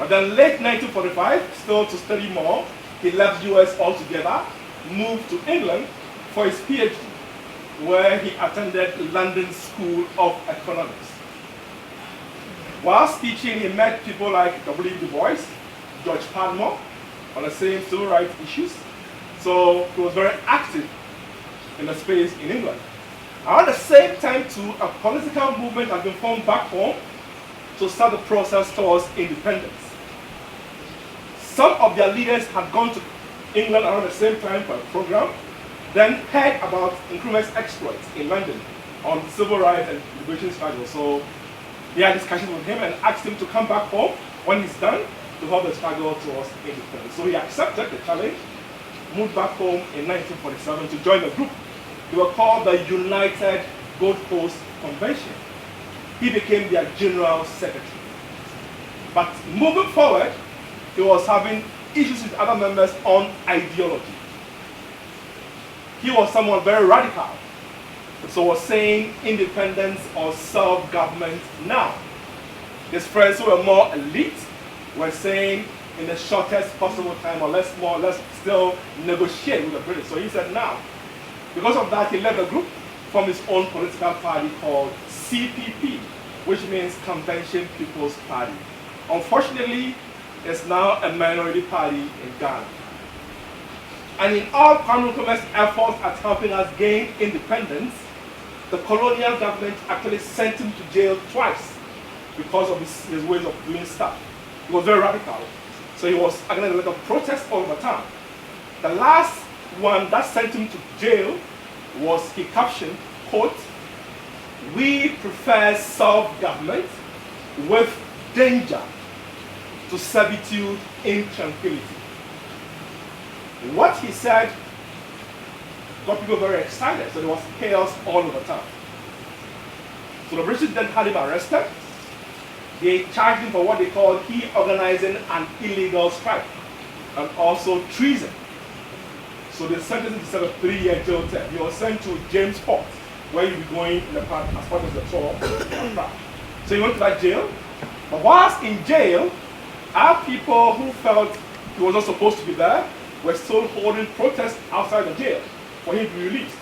But then late 1945, still to study more, he left US altogether, moved to England for his PhD, where he attended London School of Economics. Whilst teaching, he met people like W. Du Bois, George Padmore, on the same civil rights issues. So he was very active in the space in England. Around the same time too, a political movement had been formed back home to start the process towards independence. Some of their leaders had gone to England around the same time for a program, then heard about Nkrumah's exploits in London on civil rights and liberation struggle. So they had discussions with him and asked him to come back home when he's done to help the struggle towards independence. So he accepted the challenge, moved back home in 1947 to join a group. They were called the United Gold Coast Convention. He became their general secretary. But moving forward, he was having issues with other members on ideology. He was someone very radical. So was saying independence or self-government now. His friends who were more elite were saying in the shortest possible time, or let's still negotiate with the British. So he said now. Because of that, he left the group from his own political party called CPP, which means Convention People's Party. Unfortunately, it's now a minority party in Ghana. And in all Kwame Nkrumah's efforts at helping us gain independence, the colonial government actually sent him to jail twice because of his ways of doing stuff. He was very radical. So he was against a lot of protests all over town. The last one that sent him to jail was, he captioned, quote, "We prefer self-government with danger to servitude in tranquility." What he said got people very excited, so there was chaos all over town. So the British then had him arrested. They charged him for what they called he organizing an illegal strike and also treason. So they sentenced him to serve a 3-year jail term. He was sent to James Port, where he'll be going in the part as part of the tour. So he went to that jail. But whilst in jail, our people who felt he was not supposed to be there were still holding protests outside the jail for him to be released.